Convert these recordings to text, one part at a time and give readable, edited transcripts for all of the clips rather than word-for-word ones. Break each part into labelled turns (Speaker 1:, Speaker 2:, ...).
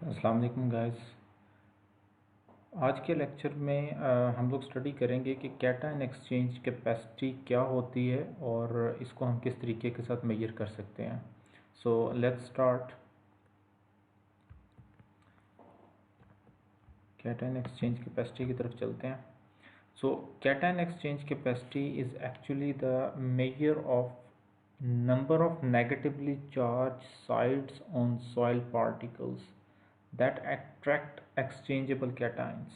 Speaker 1: अस्सलाम वालेकुम गाइस। आज के लेक्चर में हम लोग स्टडी करेंगे कि कैटायन एक्सचेंज कैपेसिटी क्या होती है और इसको हम किस तरीके के साथ मेजर कर सकते हैं। So let's start. Cation exchange capacity की तरफ चलते हैं। So cation exchange capacity is actually the measure of number of negatively charged sites on soil particles that attract exchangeable cations.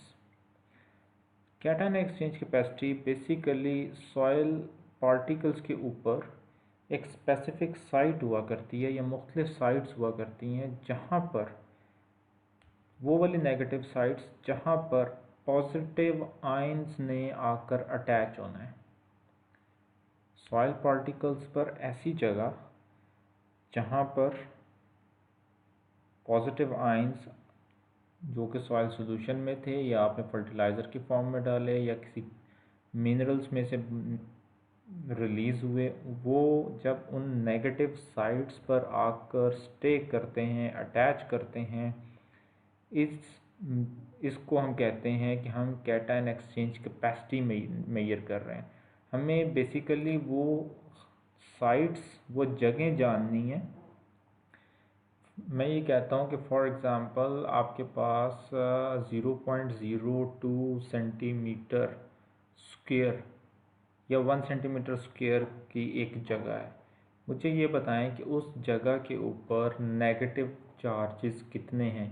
Speaker 1: Cation exchange capacity basically soil particles के ऊपर एक specific site हुआ करती है या मुख्तलिफ साइट्स हुआ करती हैं जहाँ पर वो वाली नेगेटिव साइट्स जहाँ पर पॉजिटिव आयंस ने आकर अटैच होना है। सॉइल पार्टिकल्स पर ऐसी जगह जहाँ पर पॉजिटिव आयंस जो कि सॉइल सॉल्यूशन में थे या आपने फर्टिलाइज़र की फॉर्म में डाले या किसी मिनरल्स में से रिलीज़ हुए, वो जब उन नेगेटिव साइट्स पर आकर स्टे करते हैं, अटैच करते हैं, इसको हम कहते हैं कि हम कैटायन एक्सचेंज कैपेसिटी मेजर कर रहे हैं। हमें बेसिकली वो साइट्स, वो जगह जाननी है। मैं ये कहता हूँ कि फॉर एग्ज़ाम्पल आपके पास 0.02 सेंटीमीटर स्क्वायर या 1 सेंटीमीटर स्क्वायर की एक जगह है। मुझे ये बताएं कि उस जगह के ऊपर नेगेटिव चार्जेस कितने हैं।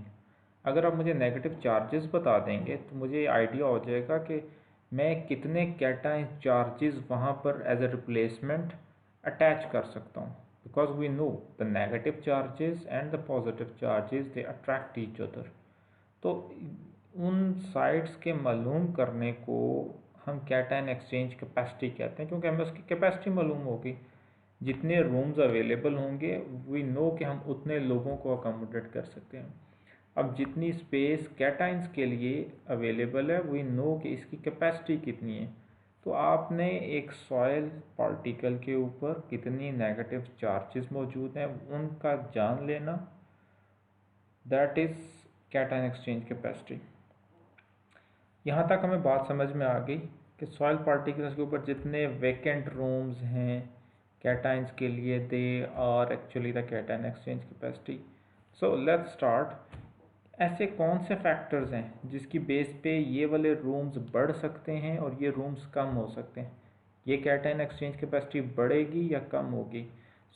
Speaker 1: अगर आप मुझे नेगेटिव चार्जेस बता देंगे तो मुझे आइडिया हो जाएगा कि मैं कितने कैटायन चार्जेस वहाँ पर एज ए रिप्लेसमेंट अटैच कर सकता हूँ। Because we know the negative charges and the positive charges they attract each other. तो उन साइड्स के मालूम करने को हम कैटायन एक्सचेंज कैपेसिटी कहते हैं, क्योंकि हमें उसकी कैपेसिटी मालूम होगी। जितने रूम्स अवेलेबल होंगे वी नो कि हम उतने लोगों को अकोमोडेट कर सकते हैं। अब जितनी स्पेस कैटायंस के लिए अवेलेबल है वी नो कि इसकी कैपेसिटी कितनी है। तो आपने एक सॉइल पार्टिकल के ऊपर कितनी नेगेटिव चार्जेस मौजूद हैं उनका जान लेना, that is cation exchange capacity. यहाँ तक हमें बात समझ में आ गई कि सॉइल पार्टिकल्स के ऊपर जितने वैकेंट रूम्स हैं कैटायंस के लिए, they are actually the cation exchange capacity. So let's start. ऐसे कौन से फैक्टर्स हैं जिसकी बेस पे ये वाले रूम्स बढ़ सकते हैं और ये रूम्स कम हो सकते हैं? ये कैटायन एक्सचेंज कैपेसिटी बढ़ेगी या कम होगी?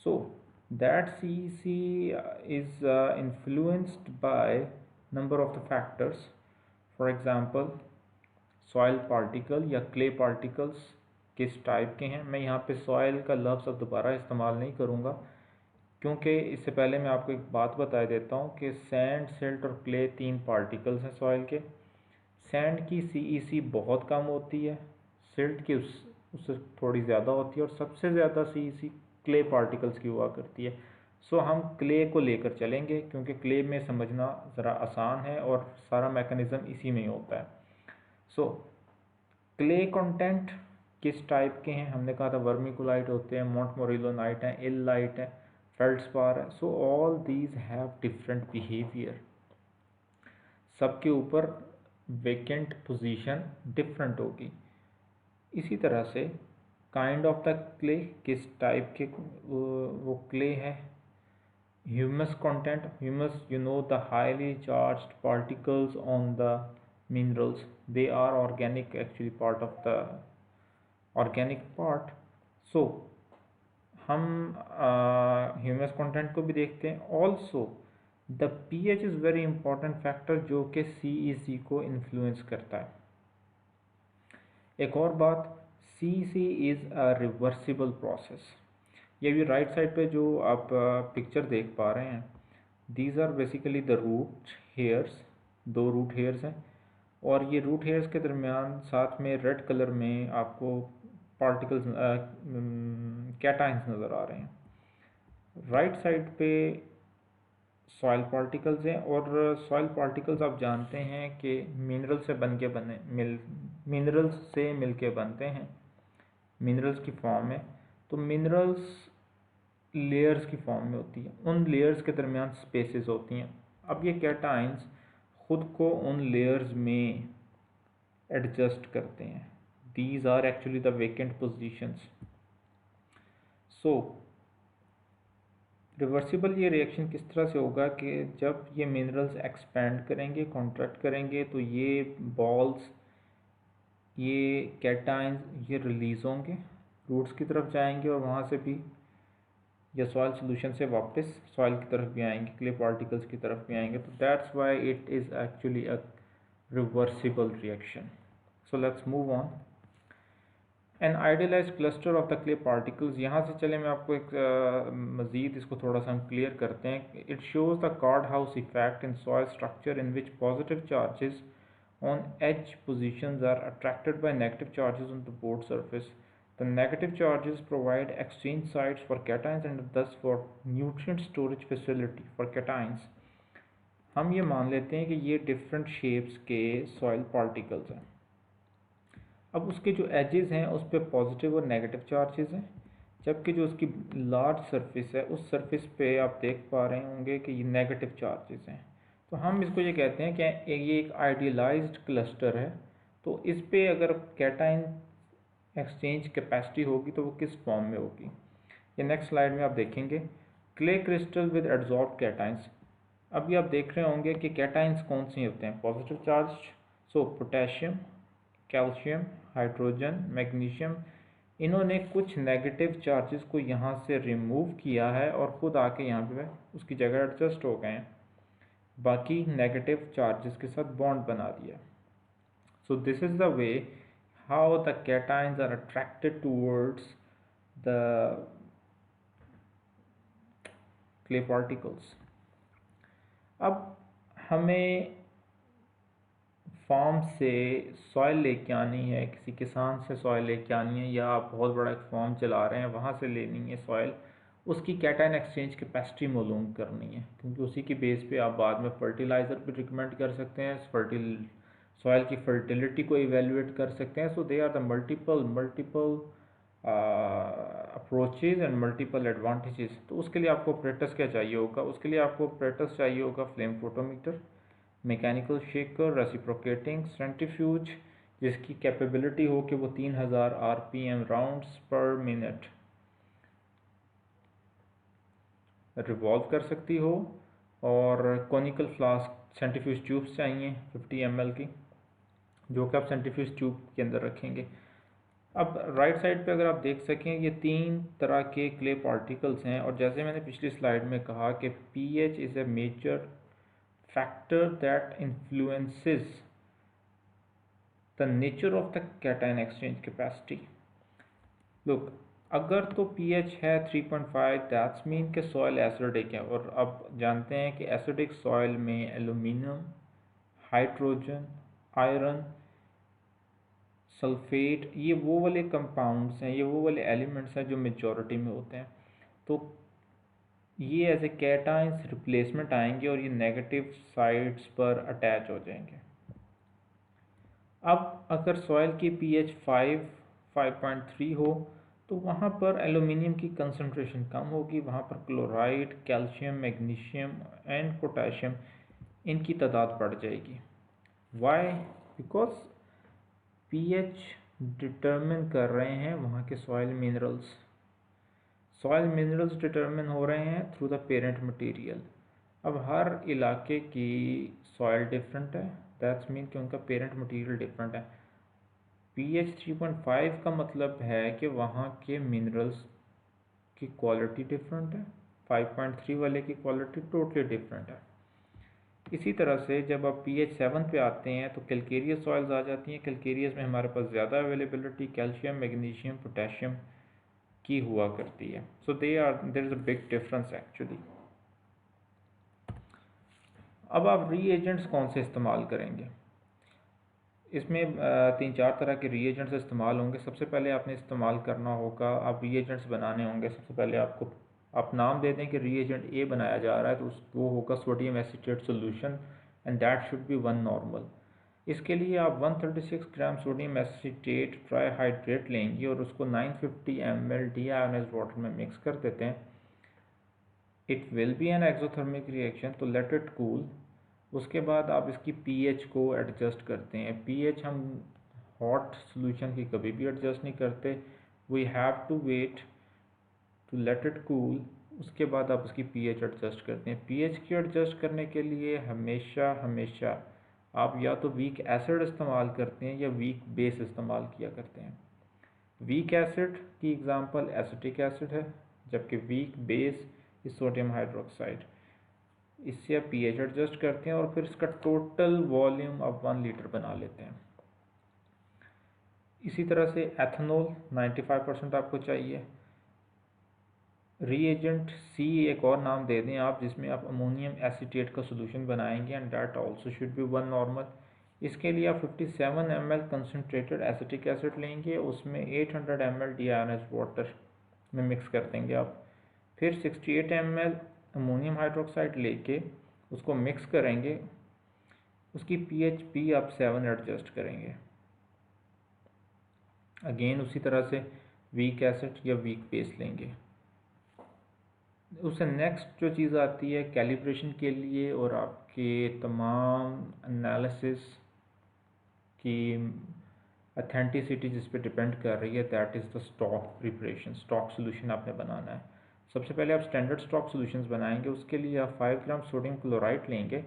Speaker 1: So that CEC is influenced by number of the factors. For example soil particle या क्ले पार्टिकल्स किस टाइप के हैं। मैं यहाँ पे सॉइल का लफ्ज़ अब दोबारा इस्तेमाल नहीं करूँगा, क्योंकि इससे पहले मैं आपको एक बात बता देता हूँ कि सैंड, सिल्ट और क्ले 3 पार्टिकल्स हैं सॉइल के। सैंड की CEC बहुत कम होती है, सिल्ट की उससे थोड़ी ज़्यादा होती है और सबसे ज़्यादा CEC क्ले पार्टिकल्स की हुआ करती है। सो हम क्ले को लेकर चलेंगे क्योंकि क्ले में समझना ज़रा आसान है और सारा मैकेनिज़्म इसी में ही होता है। सो क्ले कंटेंट किस टाइप के हैं? हमने कहा था वर्मिकुलाइट होते हैं, मोंटमोरिलोनाइट हैं, इललाइट है, फेल्ड्स्पार है। So all these have different behaviour. सबके ऊपर वेकेंट पोजीशन डिफरेंट होगी। इसी तरह से काइंड ऑफ द क्ले, किस टाइप के वो क्ले है। Humus content, humus you know the highly charged particles on the minerals, they are organic actually part of the organic part. So हम humus content को भी देखते हैं। Also the pH is very important factor जो कि CEC को influence करता है। एक और बात, CEC is a reversible process. ये भी राइट साइड पे जो आप पिक्चर देख पा रहे हैं, these are basically the root hairs. 2 root hairs हैं और ये रूट हेयर्स के दरमियान साथ में रेड कलर में आपको पार्टिकल्स कैटायंस नज़र आ रहे हैं। राइट साइड पे सॉइल पार्टिकल्स हैं और सॉइल पार्टिकल्स आप जानते हैं कि मिनरल से मिनरल्स से मिलके बनते हैं, मिनरल्स की फॉर्म में। तो मिनरल्स लेयर्स की फॉर्म में होती है, उन लेयर्स के दरमियान स्पेसेस होती हैं। अब ये कैटाइंस खुद को उन लेयर्स में एडजस्ट करते हैं. These are actually the vacant positions. So reversible ये रिएक्शन किस तरह से होगा कि जब ये मिनरल्स एक्सपैंड करेंगे, कॉन्ट्रैक्ट करेंगे, तो ये बॉल्स, ये कैटाइंस ये रिलीज़ होंगे, रूट्स की तरफ जाएंगे और वहाँ से भी या सॉइल सोल्यूशन से वापस सॉइल की तरफ भी आएंगे, क्ले पार्टिकल्स की तरफ भी आएंगे. तो that's why it is actually a reversible reaction. So let's move on. An idealize cluster of the clay particles. यहाँ से चले मैं आपको एक मज़ीद इसको थोड़ा सा हम क्लियर करते हैं. It shows the card house effect in soil structure in which positive charges on edge positions are attracted by negative charges on the board surface. The negative charges provide exchange sites for cations and thus for nutrient storage facility for cations. हम ये मान लेते हैं कि ये different shapes के soil particles हैं. अब उसके जो एजेस हैं उस पर पॉजिटिव और नेगेटिव चार्जेस हैं, जबकि जो उसकी लार्ज सरफेस है उस सरफेस पे आप देख पा रहे होंगे कि ये नेगेटिव चार्जेस हैं. तो हम इसको ये कहते हैं कि ये एक आइडियलाइज्ड क्लस्टर है. तो इस पे अगर कैटाइन एक्सचेंज कैपेसिटी होगी तो वो किस फॉर्म में होगी, ये नेक्स्ट स्लाइड में आप देखेंगे. Clay crystal with adsorb cations. अभी आप देख रहे होंगे कि कैटाइंस कौन से होते हैं, पॉजिटिव चार्ज. सो पोटेशियम, कैल्शियम, हाइड्रोजन, मैग्नीशियम, इन्होंने कुछ नेगेटिव चार्जेस को यहाँ से रिमूव किया है और ख़ुद आके यहाँ पे उसकी जगह एडजस्ट हो गए हैं, बाकी नेगेटिव चार्जेस के साथ बॉन्ड बना दिया. So this is the way how the cations are attracted towards the clay particles. अब हमें फार्म से सॉइल लेके आनी है, किसी किसान से सॉइल लेके आनी है, या आप बहुत बड़ा एक फार्म चला रहे हैं वहाँ से लेनी है सॉइल, उसकी कैटाइन एक्सचेंज कैपेसिटी मालूम करनी है, क्योंकि उसी की बेस पे आप बाद में फर्टिलाइज़र भी रिकमेंड कर सकते हैं, सॉइल की फर्टिलिटी को इवेलुएट कर सकते हैं. So they are the multiple approaches and multiple advantages. तो उसके लिए आपको ऑपरेटर्स क्या चाहिए होगा, उसके लिए आपको ऑपरेटर्स चाहिए होगा flame photometer, mechanical shaker, reciprocating centrifuge जिसकी कैपेबिलिटी हो कि वो 3000 RPM राउंड्स पर मिनट रिवॉल्व कर सकती हो, और कॉनिकल फ्लास्क सेंट्रीफ्यूज ट्यूब्स चाहिए 50 ml की, जो कि आप सेंट्रीफ्यूज ट्यूब के अंदर रखेंगे. अब राइट साइड पे अगर आप देख सकें ये 3 तरह के क्ले पार्टिकल्स हैं, और जैसे मैंने पिछली स्लाइड में कहा कि pH is a major factor that influences the nature of the cation exchange capacity. Look, अगर तो pH है 3.5 दैट्स मीन कि सॉइल एसिडिक है, और अब जानते हैं कि एसिडिक सॉइल में एल्यूमिनियम, हाइड्रोजन, आयरन, सल्फेट, ये वो वाले कंपाउंड्स हैं, ये वो वाले एलिमेंट्स हैं जो मेजॉरिटी में होते हैं. तो ये एज ए कैटाइंस रिप्लेसमेंट आएंगे और ये नेगेटिव साइड्स पर अटैच हो जाएंगे. अब अगर सॉइल की pH 5.3 हो तो वहाँ पर एल्यूमिनियम की कंसंट्रेशन कम होगी, वहाँ पर chloride, calcium, magnesium and potassium इनकी तादाद बढ़ जाएगी. वाई? बिकॉज pH डिटर्मिन कर रहे हैं वहाँ के soil minerals. Soil minerals determine हो रहे हैं थ्रू द पेरेंट मटेरियल. अब हर इलाके की सॉइल डिफरेंट है, दैट्स मीन कि उनका पेरेंट मटेरियल डिफरेंट है. pH 3.5 का मतलब है कि वहाँ के मिनरल्स की क्वालिटी डिफरेंट है, 5.3 वाले की क्वालिटी टोटली डिफरेंट है. इसी तरह से जब आप pH 7 पे आते हैं तो कैल्केरियस सॉइल्स आ जाती हैं. कैल्केरियस में हमारे पास ज़्यादा अवेलेबिलिटी कैल्शियम, मैग्नीशियम, पोटेशियम की हुआ करती है. So there is a big difference actually. अब आप रीएजेंट्स कौन से इस्तेमाल करेंगे, इसमें 3-4 तरह के रीएजेंट्स इस्तेमाल होंगे. सबसे पहले आपने इस्तेमाल करना होगा, आप रीएजेंट्स बनाने होंगे, सबसे पहले आपको आप नाम दे दें कि रीएजेंट ए बनाया जा रहा है, तो वो होगा sodium acetate solution and that should be 1 normal. इसके लिए आप 136 ग्राम सोडियम एसीटेट ट्राईहाइड्रेट लेंगे और उसको 950 ml डीआयोनाइज्ड वाटर में मिक्स कर देते हैं. It will be an exothermic reaction, तो लेट इट कूल। उसके बाद आप इसकी पीएच को एडजस्ट करते हैं। पीएच हम हॉट सॉल्यूशन की कभी भी एडजस्ट नहीं करते, we have to wait to let it cool. उसके बाद आप उसकी पीएच एडजस्ट करते हैं। पीएच की एडजस्ट करने के लिए हमेशा हमेशा आप या तो वीक एसिड इस्तेमाल करते हैं या वीक बेस इस्तेमाल किया करते हैं। वीक एसिड की एग्जांपल एसिटिक एसिड है, जबकि weak base is sodium hydroxide. इससे आप पीएच एडजस्ट करते हैं और फिर इसका टोटल वॉल्यूम आप 1 लीटर बना लेते हैं। इसी तरह से एथेनॉल 95% आपको चाहिए। रीएजेंट सी एक और नाम दे दें आप, जिसमें आप अमोनियम एसीटेट का सोल्यूशन बनाएंगे, and that also should be 1 normal. इसके लिए आप 57 ml कंसनट्रेटेड एसिटिक एसिड लेंगे, उसमें 800 ml डीआयोनाइज्ड वाटर में मिक्स कर देंगे आप। फिर 68 ml अमोनियम हाइड्रोक्साइड लेके उसको मिक्स करेंगे, उसकी पीएच भी आप 7 एडजस्ट करेंगे। अगेन उसी तरह से वीक एसिड या वीक बेस लेंगे। उससे नेक्स्ट जो चीज़ आती है कैलिब्रेशन के लिए और आपके तमाम एनालिसिस की अथेंटिसिटी जिस पे डिपेंड कर रही है, that is the stock preparation. Stock solution आपने बनाना है। सबसे पहले आप स्टैंडर्ड स्टॉक सोल्यूशंस बनाएंगे। उसके लिए आप 5 ग्राम सोडियम क्लोराइड लेंगे,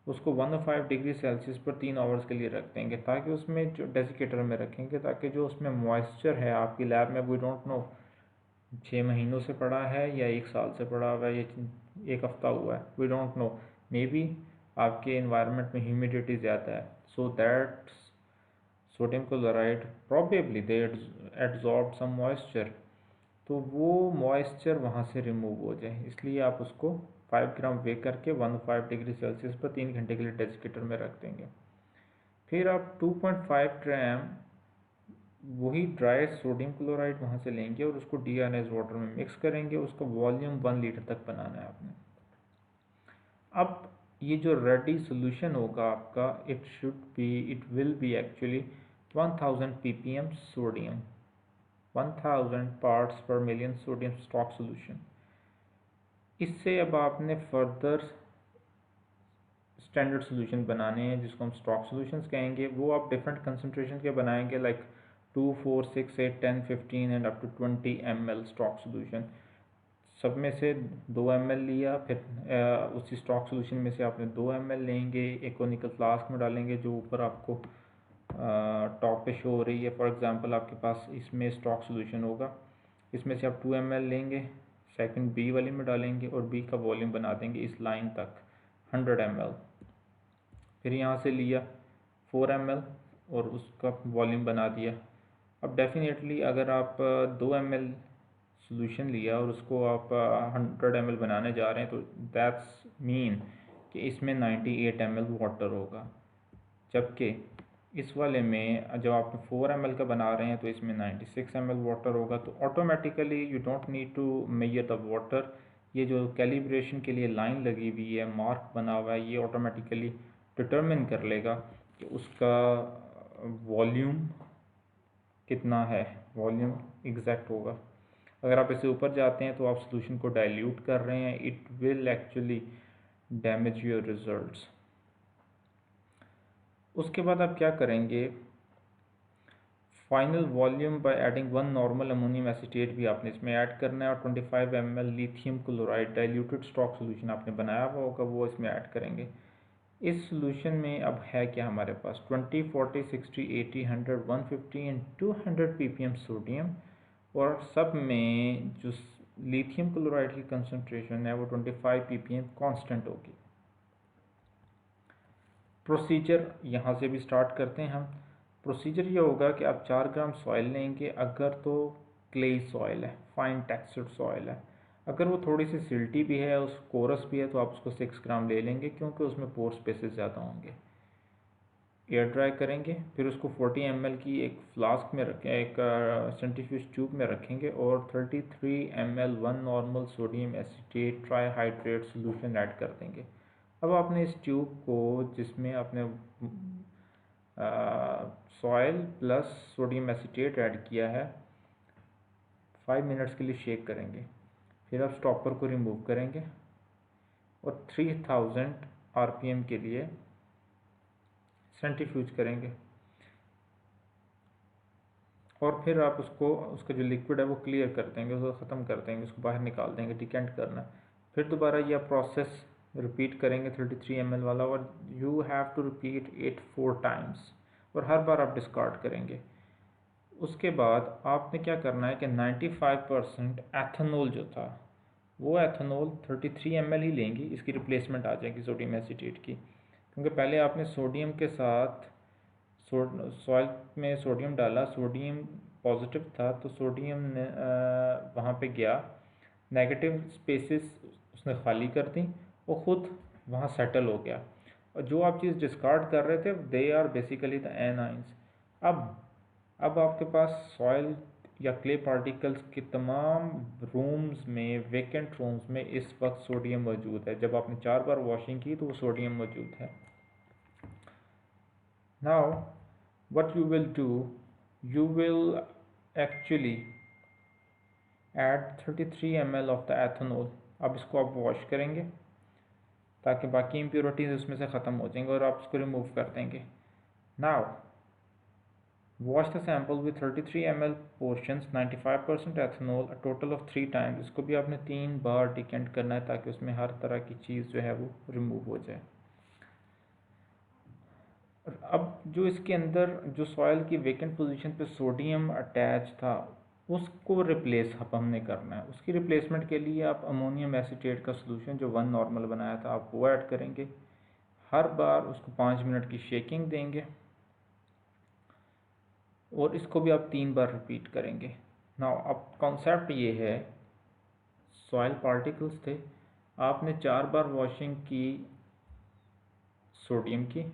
Speaker 1: उसको 105 डिग्री सेल्सियस पर 3 आवर्स के लिए रख देंगे, ताकि उसमें जो डेसिकेटर में रखेंगे, ताकि जो उसमें मॉइस्चर है आपकी लैब में, वी डोंट नो 6 महीनों से पड़ा है या 1 साल से पड़ा हुआ है या 1 हफ्ता हुआ है, we don't know, maybe आपके इन्वायरमेंट में ह्यूमिडिटी ज़्यादा है, so that sodium chloride probably they absorb some moisture, तो वो मॉइस्चर वहाँ से रिमूव हो जाए, इसलिए आप उसको 5 ग्राम वे करके 105 डिग्री सेल्सियस पर 3 घंटे के लिए डेसिकेटर में रख देंगे। फिर आप 2.5 ग्राम वही ड्राई सोडियम क्लोराइड वहाँ से लेंगे और उसको डीआयोनाइज्ड वाटर में मिक्स करेंगे। उसका वॉल्यूम 1 लीटर तक बनाना है आपने। अब ये जो रेडी सोल्यूशन होगा आपका, it will be actually 1000 ppm sodium, 1000 parts पर मिलियन सोडियम स्टॉक सोल्यूशन। इससे अब आपने फर्दर स्टैंडर्ड सोल्यूशन बनाने हैं, जिसको हम स्टॉक सोल्यूशंस कहेंगे। वो आप डिफरेंट कंसंट्रेशन के बनाएंगे, like 2, 4, 6, 8, 10, 15 and up to 20 ml stock solution. सब में से 2 ml लिया, फिर उसी स्टॉक सोल्यूशन में से आपने 2 ml लेंगे, एक को निकल फ्लास्क में डालेंगे जो ऊपर आपको टॉप पे शो हो रही है। फॉर एग्जांपल आपके पास इसमें स्टॉक सोल्यूशन होगा, इसमें से आप 2 ml लेंगे, सेकंड बी वाली में डालेंगे और बी का वॉल्यूम बना देंगे इस लाइन तक 100 ml। फिर यहाँ से लिया 4 ml और उसका वॉल्यूम बना दिया। अब डेफिनेटली अगर आप 2 ml सोल्यूशन लिया और उसको आप 100 ml बनाने जा रहे हैं, तो दैट्स मीन कि इसमें 98 ml वाटर होगा, जबकि इस वाले में जब आप 4 ml का बना रहे हैं तो इसमें 96 ml वाटर होगा। तो automatically you don't need to measure the water. ये जो कैलिब्रेशन के लिए लाइन लगी हुई है, मार्क बना हुआ है, ये ऑटोमेटिकली डिटरमिन कर लेगा कि उसका वॉल्यूम कितना है, वॉल्यूम एग्जैक्ट होगा। अगर आप इससे ऊपर जाते हैं तो आप सोल्यूशन को डाइल्यूट कर रहे हैं, it will actually damage your results. उसके बाद आप क्या करेंगे, final volume by adding 1 normal ammonium acetate भी आपने इसमें ऐड करना है, और 25 ml lithium chloride diluted stock solution आपने बनाया हुआ होगा वो इसमें ऐड करेंगे। इस सोल्यूशन में अब है क्या हमारे पास 20, 40, 60, 80, 100, 150 एंड 200 ppm सोडियम, और सब में जो लिथियम क्लोराइड की कंसंट्रेशन है वो 25 ppm कांस्टेंट होगी। प्रोसीजर यहाँ से भी स्टार्ट करते हैं हम। प्रोसीजर ये होगा कि आप 4 ग्राम सॉइल लेंगे, अगर तो क्ले सॉइल है, फाइन टेक्सचर्ड सॉइल है। अगर वो थोड़ी सी सिल्टी भी है, उस कोरस भी है, तो आप उसको 6 ग्राम ले लेंगे, क्योंकि उसमें पोर स्पेसेस ज़्यादा होंगे। एयर ड्राई करेंगे, फिर उसको 40 ml की एक फ्लास्क में रखें, एक सेंट्रीफ्यूज ट्यूब में रखेंगे, और 33 ml 1 normal sodium acetate ट्राईहाइड्रेट solution add कर देंगे। अब आपने इस ट्यूब को, जिसमें आपने soil plus sodium acetate add किया है, 5 मिनट्स के लिए शेक करेंगे। फिर आप स्टॉपर को रिमूव करेंगे, और 3000 RPM के लिए सेंट्रीफ्यूज करेंगे और फिर आप उसका जो लिक्विड है वो क्लियर कर देंगे, उसको ख़त्म कर देंगे, उसको बाहर निकाल देंगे, डिकेंट करना है। फिर दोबारा यह प्रोसेस रिपीट करेंगे 33 ml वाला, और you have to repeat it 4 times, और हर बार आप डिस्कार्ड करेंगे। उसके बाद आपने क्या करना है कि 95% एथेनॉल जो था वो एथेनॉल 33 ml ही लेंगी, इसकी रिप्लेसमेंट आ जाएगी सोडियम एसीटेट की, क्योंकि पहले आपने सोडियम के साथ सॉइल में सोडियम डाला, सोडियम पॉजिटिव था तो सोडियम ने वहाँ पे गया, नेगेटिव स्पेसेस उसने खाली कर दी, वो खुद वहाँ सेटल हो गया, और जो आप चीज़ डिस्कार्ड कर रहे थे they are basically the anions. अब आपके पास सॉइल या क्ले पार्टिकल्स के तमाम रूम्स में, वेकेंट रूम्स में इस वक्त सोडियम मौजूद है। जब आपने 4 बार वॉशिंग की तो वो सोडियम मौजूद है। Now what you will do, you will actually add 33 ml of the ethanol। अब इसको आप वॉश करेंगे ताकि बाकी इम्प्योरिटीज उसमें से ख़त्म हो जाएंगे और आप इसको रिमूव कर देंगे। Now wash the sample with 33 ml portions, 95% ethanol, a total of 3 times. इसको भी आपने 3 बार डिकेंट करना है ताकि उसमें हर तरह की चीज़ जो है वो रिमूव हो जाए। अब जो इसके अंदर जो सॉइल की वेकेंट पोजीशन पे सोडियम अटैच था उसको रिप्लेस अब हमने करना है। उसकी रिप्लेसमेंट के लिए आप अमोनियम एसीटेट का सोल्यूशन जो 1 नॉर्मल बनाया था आप वो ऐड करेंगे। हर बार उसको 5 मिनट की शेकिंग देंगे और इसको भी आप 3 बार रिपीट करेंगे। नाउ अब कॉन्सेप्ट ये है, सॉइल पार्टिकल्स थे, आपने 4 बार वॉशिंग की सोडियम की,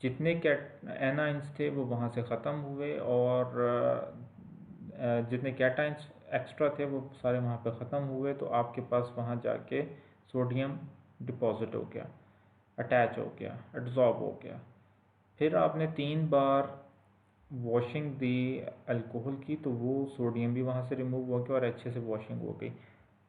Speaker 1: जितने एनाइंस थे वो वहाँ से ख़त्म हुए और जितने कैटाइंस एक्स्ट्रा थे वो सारे वहाँ पे ख़त्म हुए, तो आपके पास वहाँ जाके सोडियम डिपॉजिट हो गया, अटैच हो गया, एब्जॉर्ब हो गया। फिर आपने 3 बार वॉशिंग दी अल्कोहल की तो वो सोडियम भी वहाँ से रिमूव हो गया और अच्छे से वॉशिंग हो गई।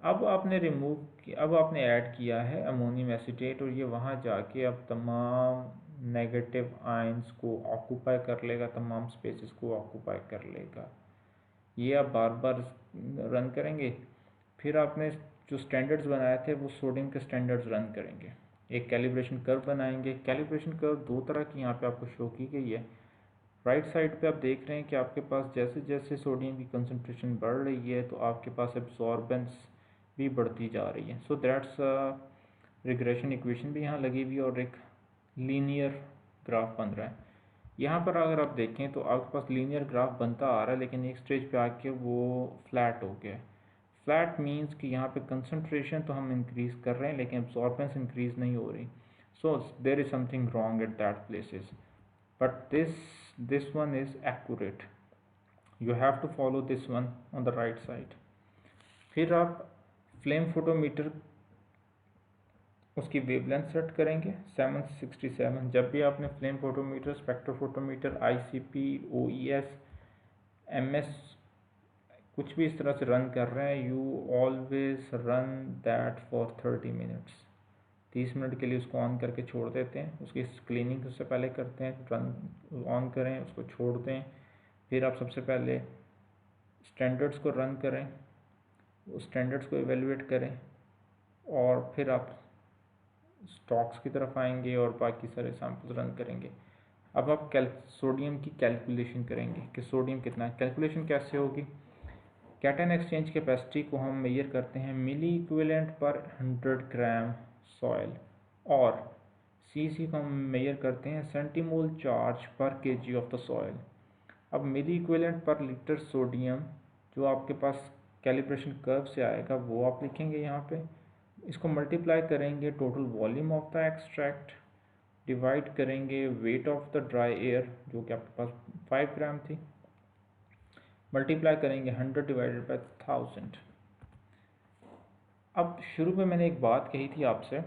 Speaker 1: अब आपने ऐड किया है अमोनियम एसीटेट और ये वहाँ जाके अब तमाम नेगेटिव आयंस को ऑक्यूपाई कर लेगा, तमाम स्पेसेस को ऑक्यूपाई कर लेगा। ये आप बार बार रन करेंगे। फिर आपने जो स्टैंडर्ड्स बनाए थे वो सोडियम के स्टैंडर्ड्स रन करेंगे, एक कैलिब्रेशन कर्व बनाएंगे। कैलिब्रेशन कर्व 2 तरह की यहाँ पे आपको शो की गई है। राइट साइड पे आप देख रहे हैं कि आपके पास जैसे जैसे सोडियम की कंसनट्रेशन बढ़ रही है तो आपके पास एब्जॉर्बेंस भी बढ़ती जा रही है। सो दैट्स रिग्रेशन इक्वेशन भी यहाँ लगी हुई है और एक लीनियर ग्राफ बन रहा है। यहाँ पर अगर आप देखें तो आपके पास लीनियर ग्राफ बनता आ रहा है लेकिन एक स्टेज पे आके वो फ्लैट हो गया। फ्लैट मीन्स कि यहाँ पे कंसनट्रेशन तो हम इंक्रीज़ कर रहे हैं लेकिन एब्जॉर्बेंस इंक्रीज़ नहीं हो रही। So there is something wrong at that places, but this one is accurate, you have to follow this one on the right side। फिर आप फ्लेम फोटोमीटर उसकी वेवलेंथ सेट करेंगे 767। जब भी आपने flame photometer, spectrophotometer, ICP, OES, MS कुछ भी इस तरह से रन कर रहे हैं, you always run that for 30 minutes. 30 minute के लिए उसको ऑन करके छोड़ देते हैं, उसकी क्लीनिंग उससे पहले करते हैं, रन ऑन करें, उसको छोड़ दें। फिर आप सबसे पहले स्टैंडर्ड्स को रन करें, उस स्टैंडर्ड्स को एवेलुएट करें और फिर आप स्टॉक्स की तरफ आएंगे और बाकी सारे सैम्पल्स रन करेंगे। अब आप सोडियम की कैलकुलेशन करेंगे कि सोडियम कितना है। कैलकुलेशन कैसे होगी, कैटायन एक्सचेंज कैपेसिटी को हम मेजर करते हैं मिली इक्विवेलेंट पर 100 ग्राम सॉइल, और CC को हम मेजर करते हैं सेंटीमोल चार्ज पर kg ऑफ द सॉइल। अब मिली इक्विवेलेंट पर लीटर सोडियम जो आपके पास कैलिब्रेशन कर्व से आएगा वो आप लिखेंगे यहाँ पे, इसको मल्टीप्लाई करेंगे total volume of the extract, divide करेंगे weight of the dry air जो कि आपके पास 5 ग्राम थी, मल्टीप्लाई करेंगे 100 डिवाइडेड बाई 1000। अब शुरू में मैंने एक बात कही थी आपसे,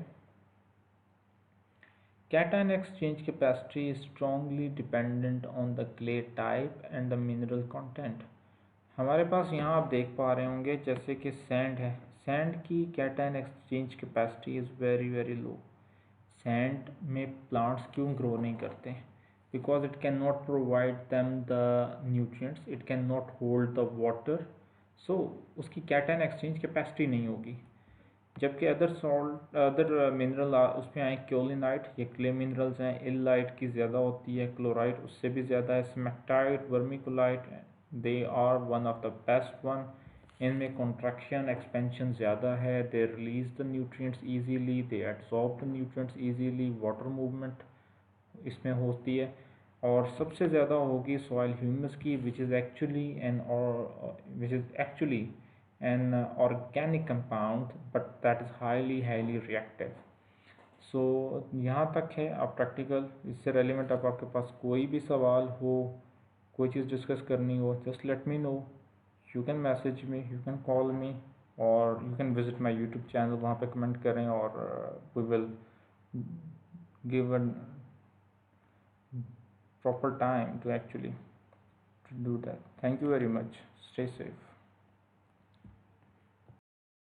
Speaker 1: cation exchange capacity is strongly dependent on the clay type and the mineral content. हमारे पास यहाँ आप देख पा रहे होंगे जैसे कि सैंड है, सैंड की cation exchange capacity is very very low. Sand में प्लांट्स क्यों ग्रो नहीं करते? Because it can not provide them the nutrients, it can not hold the water, so उसकी कैटायन एक्सचेंज कैपेसिटी नहीं होगी। जबकि अदर सॉल्ट अदर मिनरल उसमें आए क्योलिनाइट, ये क्ले मिनरल्स हैं, इलाइट की ज़्यादा होती है, क्लोराइड उससे भी ज़्यादा है, smectite, vermiculite, they are one of the best one. इनमें कॉन्ट्रैक्शन एक्सपेंशन ज़्यादा है, they release the nutrients easily, they absorb the nutrients easily, water movement इसमें होती है। और सबसे ज़्यादा होगी सॉइल ह्यूमस की, which is actually an organic compound but that is highly reactive। सो यहाँ तक है आप प्रैक्टिकल, इससे रेलिवेंट अब आपके पास कोई भी सवाल हो, कोई चीज़ डिस्कस करनी हो, just let me know, you can message me, you can call me, और you can visit my YouTube channel, वहाँ पे कमेंट करें और we will give a proper time to actually do that. Thank you very much. Stay safe.